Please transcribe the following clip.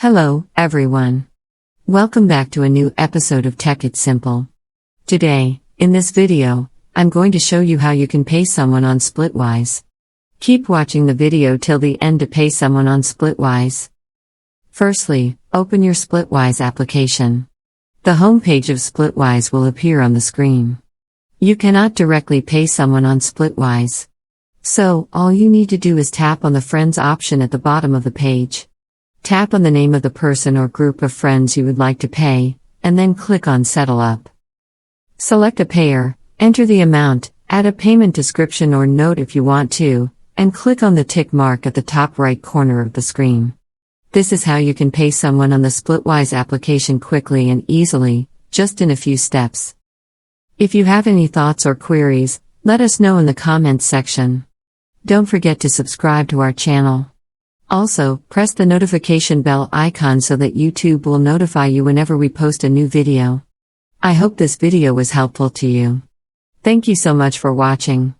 Hello, everyone. Welcome back to a new episode of Tech It's Simple. Today, in this video, I'm going to show you how you can pay someone on Splitwise. Keep watching the video till the end to pay someone on Splitwise. Firstly, open your Splitwise application. The homepage of Splitwise will appear on the screen. You cannot directly pay someone on Splitwise. So, all you need to do is tap on the Friends option at the bottom of the page. Tap on the name of the person or group of friends you would like to pay, and then click on Settle Up. Select a payer, enter the amount, add a payment description or note if you want to, and click on the tick mark at the top right corner of the screen. This is how you can pay someone on the Splitwise application quickly and easily, just in a few steps. If you have any thoughts or queries, let us know in the comments section. Don't forget to subscribe to our channel. Also, press the notification bell icon so that YouTube will notify you whenever we post a new video. I hope this video was helpful to you. Thank you so much for watching.